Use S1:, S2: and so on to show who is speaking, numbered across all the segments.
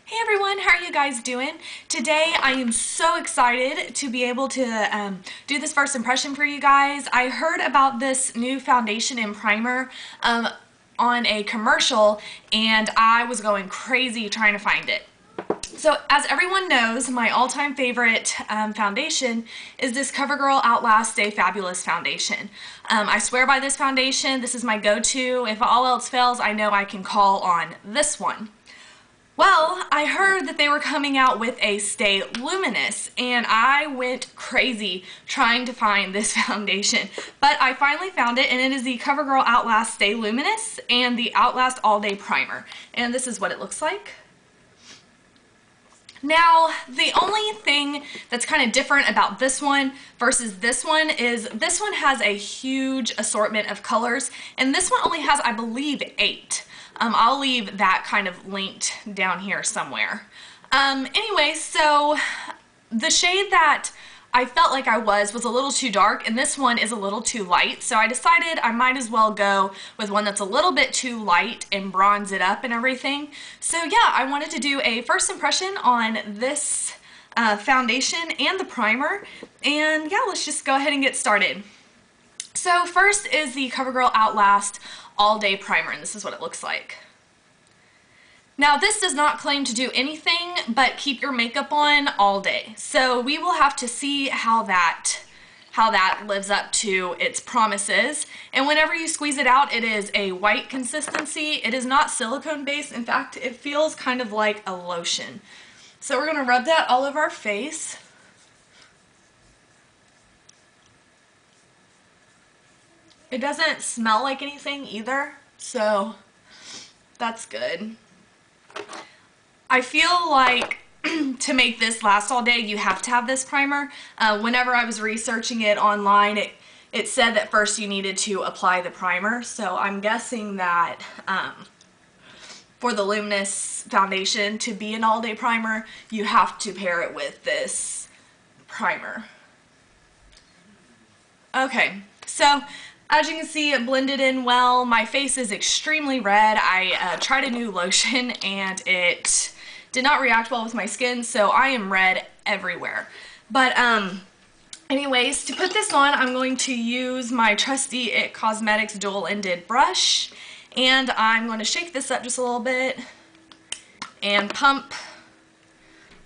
S1: Hey everyone, how are you guys doing? Today I am so excited to be able to do this first impression for you guys. I heard about this new foundation and primer on a commercial and I was going crazy trying to find it. So as everyone knows, my all-time favorite foundation is this Covergirl Outlast Stay Fabulous foundation. I swear by this foundation. This is my go-to. If all else fails, I know I can call on this one. Well, I heard that they were coming out with a Stay Luminous, and I went crazy trying to find this foundation. But I finally found it, and it is the Covergirl Outlast Stay Luminous and the Outlast All Day Primer. And this is what it looks like. Now, the only thing that's kind of different about this one versus this one is this one has a huge assortment of colors, and this one only has, I believe, 8. I'll leave that kind of linked down here somewhere. Anyway, so the shade that I felt like I was a little too dark, and this one is a little too light, so I decided I might as well go with one that's a little bit too light and bronze it up and everything. So yeah, I wanted to do a first impression on this foundation and the primer, and yeah, let's just go ahead and get started. So first is the Covergirl Outlast All Day Primer, and this is what it looks like. Now this does not claim to do anything but keep your makeup on all day. So we will have to see how that lives up to its promises. And whenever you squeeze it out, it is a white consistency. It is not silicone based. In fact, it feels kind of like a lotion. So we're going to rub that all over our face. It doesn't smell like anything either, so that's good. I feel like to make this last all day, you have to have this primer. Whenever I was researching it online, it said that first you needed to apply the primer, so I'm guessing that for the Luminous foundation to be an all-day primer, you have to pair it with this primer. Okay, so as you can see, it blended in well. My face is extremely red. I tried a new lotion and it did not react well with my skin, so I am red everywhere. But anyways, to put this on, I'm going to use my trusty IT Cosmetics dual-ended brush, and I'm going to shake this up just a little bit and pump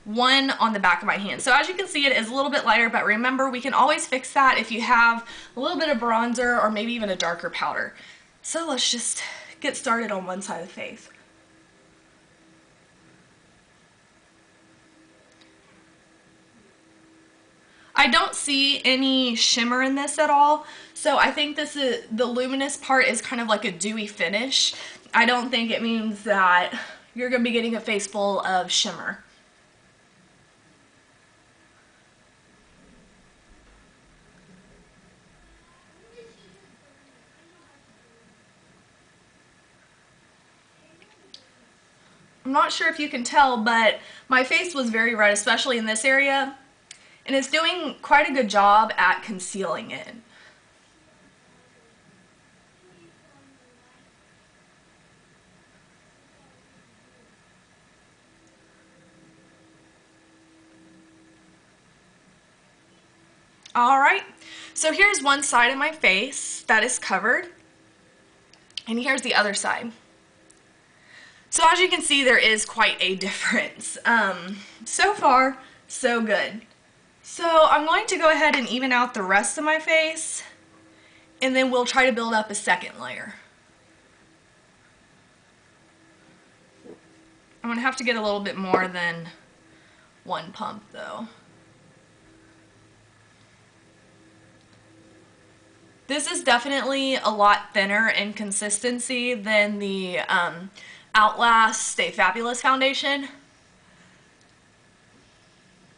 S1: one on the back of my hand. So as you can see, it is a little bit lighter, but remember, we can always fix that if you have a little bit of bronzer or maybe even a darker powder. So let's just get started on one side of the face. I don't see any shimmer in this at all, so I think this is the luminous part is kind of like a dewy finish. I don't think it means that you're going to be getting a face full of shimmer. I'm not sure if you can tell, but my face was very red, especially in this area, and it's doing quite a good job at concealing it. Alright, so here's one side of my face that is covered, and here's the other side. So as you can see, there is quite a difference. So far, so good. So I'm going to go ahead and even out the rest of my face, and then we'll try to build up a second layer. I'm going to have to get a little bit more than one pump though. This is definitely a lot thinner in consistency than the Outlast Stay Fabulous foundation.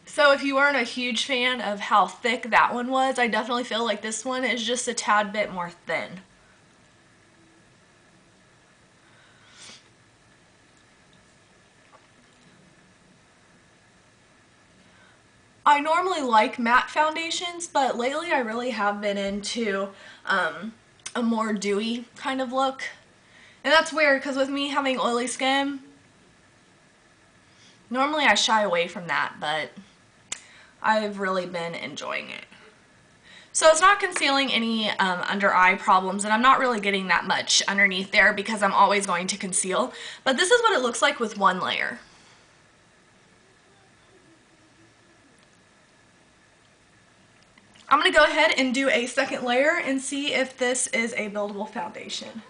S1: So if you weren't a huge fan of how thick that one was, I definitely feel like this one is just a tad bit more thin. I normally like matte foundations, but lately I really have been into a more dewy kind of look. And that's weird because with me having oily skin, Normally I shy away from that, but I've really been enjoying it. So it's not concealing any under eye problems, and I'm not really getting that much underneath there because I'm always going to conceal. But this is what it looks like with one layer. I'm going to go ahead and do a second layer and see if this is a buildable foundation.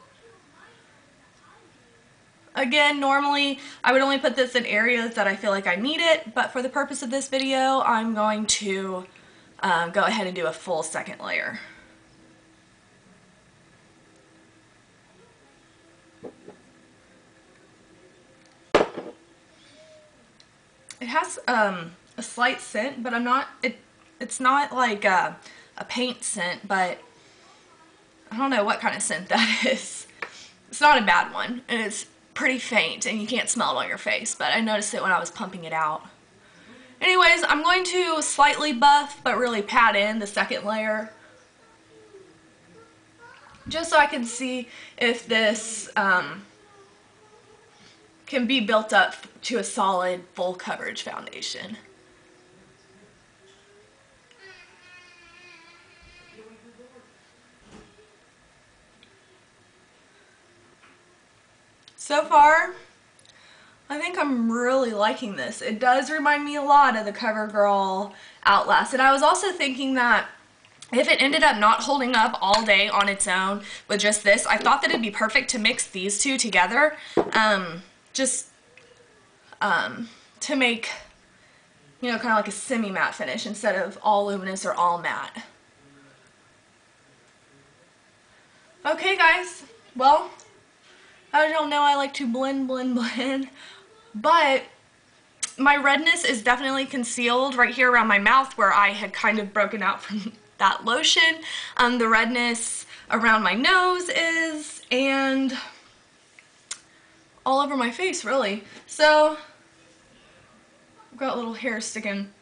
S1: Again, normally I would only put this in areas that I feel like I need it, but for the purpose of this video, I'm going to go ahead and do a full second layer. It has a slight scent, but it's not like a paint scent, but I don't know what kind of scent that is. It's not a bad one, and it's pretty faint, and you can't smell it on your face, but I noticed it when I was pumping it out. Anyways, I'm going to slightly buff, but really pat in the second layer, just so I can see if this can be built up to a solid full coverage foundation. So far, I think I'm really liking this. It does remind me a lot of the Covergirl Outlast. And I was also thinking that if it ended up not holding up all day on its own with just this, I thought that it'd be perfect to mix these two together. To make, you know, kind of like a semi-matte finish instead of all luminous or all matte. Okay guys, well, as y'all know, I like to blend, but my redness is definitely concealed right here around my mouth where I had kind of broken out from that lotion. The redness around my nose is, and all over my face really. So I've got little hairs sticking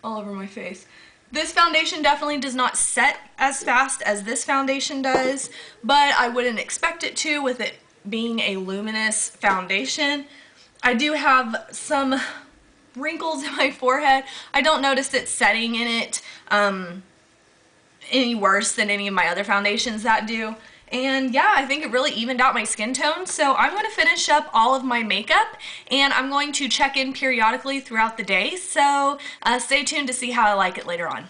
S1: all over my face. This foundation definitely does not set as fast as this foundation does, but I wouldn't expect it to with it being a luminous foundation. I do have some wrinkles in my forehead. I don't notice it setting in it any worse than any of my other foundations that do. And yeah, I think it really evened out my skin tone. So I'm going to finish up all of my makeup, and I'm going to check in periodically throughout the day. So stay tuned to see how I like it later on.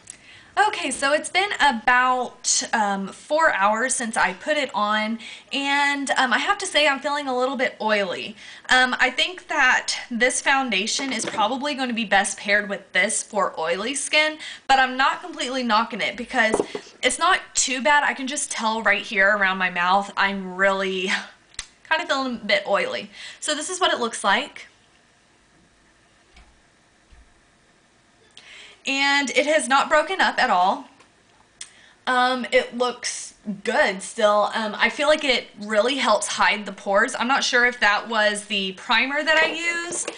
S1: Okay, so it's been about 4 hours since I put it on, and I have to say I'm feeling a little bit oily. I think that this foundation is probably going to be best paired with this for oily skin, but I'm not completely knocking it because it's not too bad. I can just tell right here around my mouth I'm really kind of feeling a bit oily. So this is what it looks like. And it has not broken up at all. It looks good still. I feel like it really helps hide the pores. I'm not sure if that was the primer that I used,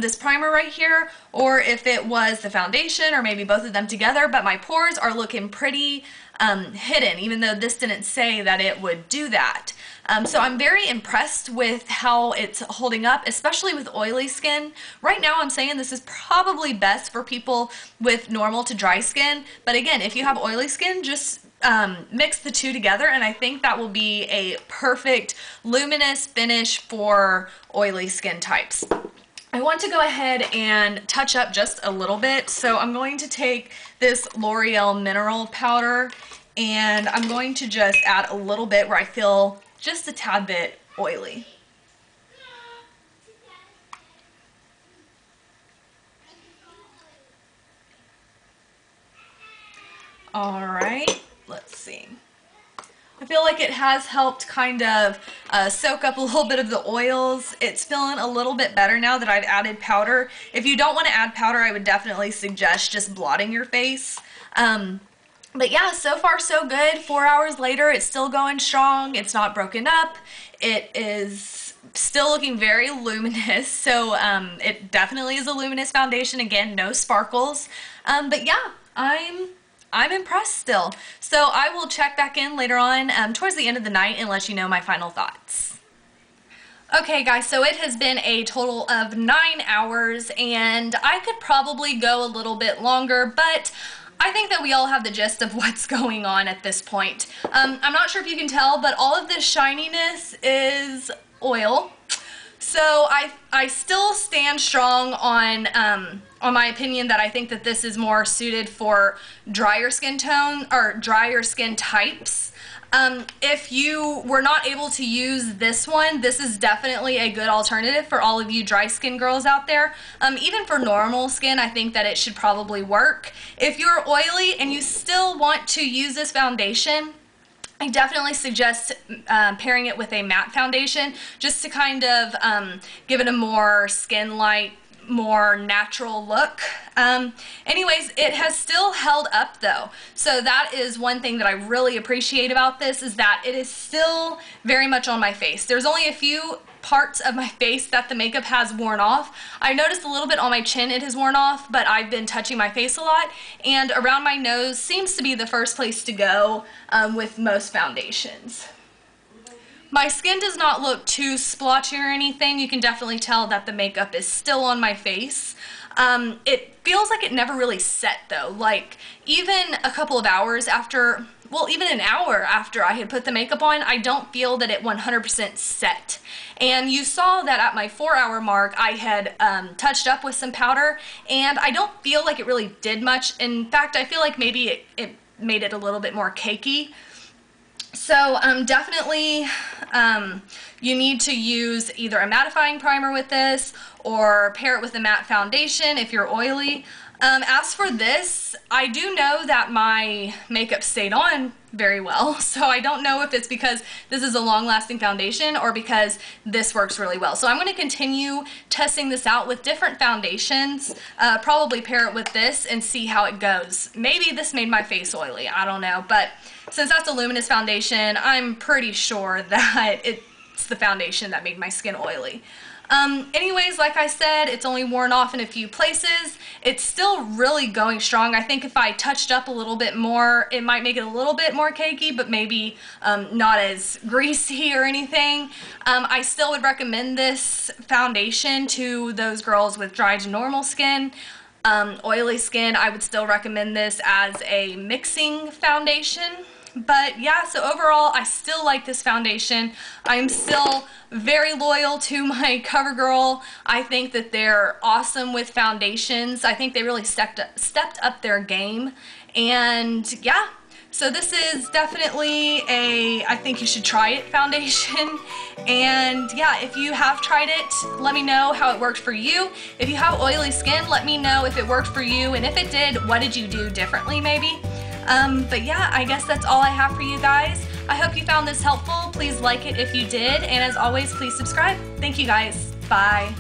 S1: this primer right here, or if it was the foundation, or maybe both of them together, but my pores are looking pretty hidden, even though this didn't say that it would do that. So I'm very impressed with how it's holding up, especially with oily skin. Right now I'm saying this is probably best for people with normal to dry skin, but again, if you have oily skin, just mix the two together, and I think that will be a perfect luminous finish for oily skin types. I want to go ahead and touch up just a little bit, so I'm going to take this L'Oreal mineral powder, and I'm going to just add a little bit where I feel just a tad bit oily. Alright, let's see. I feel like it has helped kind of soak up a little bit of the oils. It's feeling a little bit better now that I've added powder. If you don't want to add powder, I would definitely suggest just blotting your face. But yeah, so far so good. 4 hours later, it's still going strong. It's not broken up. It is still looking very luminous. So it definitely is a luminous foundation. Again, no sparkles. But yeah, I'm impressed still. So I will check back in later on towards the end of the night and let you know my final thoughts. Okay guys, so it has been a total of 9 hours and I could probably go a little bit longer, but I think that we all have the gist of what's going on at this point. I'm not sure if you can tell, but all of this shininess is oil. So I still stand strong on my opinion that I think that this is more suited for drier skin tone or drier skin types. If you were not able to use this one, this is definitely a good alternative for all of you dry skin girls out there. Even for normal skin, I think that it should probably work. If you're oily and you still want to use this foundation, I definitely suggest pairing it with a matte foundation just to kind of give it a more skin-light, more natural look. Anyways, it has still held up though. So that is one thing that I really appreciate about this, is that it is still very much on my face. There's only a few parts of my face that the makeup has worn off. I noticed a little bit on my chin it has worn off, but I've been touching my face a lot, and around my nose seems to be the first place to go with most foundations. My skin does not look too splotchy or anything. You can definitely tell that the makeup is still on my face. It feels like it never really set though. Like even a couple of hours after, well, even an hour after I had put the makeup on, I don't feel that it 100% set. And you saw that at my 4-hour mark, I had touched up with some powder, and I don't feel like it really did much. In fact, I feel like maybe it made it a little bit more cakey. So definitely you need to use either a mattifying primer with this or pair it with a matte foundation if you're oily. As for this, I do know that my makeup stayed on very well, so I don't know if it's because this is a long-lasting foundation or because this works really well. So I'm going to continue testing this out with different foundations, probably pair it with this and see how it goes. Maybe this made my face oily, I don't know, but since that's a Luminous foundation, I'm pretty sure that it's the foundation that made my skin oily. Anyways, like I said, it's only worn off in a few places. It's still really going strong. I think if I touched up a little bit more, it might make it a little bit more cakey, but maybe not as greasy or anything. I still would recommend this foundation to those girls with dry to normal skin. Oily skin, I would still recommend this as a mixing foundation. But yeah, so overall, I still like this foundation. I'm still very loyal to my Covergirl. I think that they're awesome with foundations. I think they really stepped up their game. And yeah, so this is definitely a I think you should try it foundation. And yeah, if you have tried it, let me know how it worked for you. If you have oily skin, let me know if it worked for you. And if it did, what did you do differently maybe? But yeah, I guess that's all I have for you guys. I hope you found this helpful. Please like it if you did, and as always, please subscribe. Thank you guys. Bye.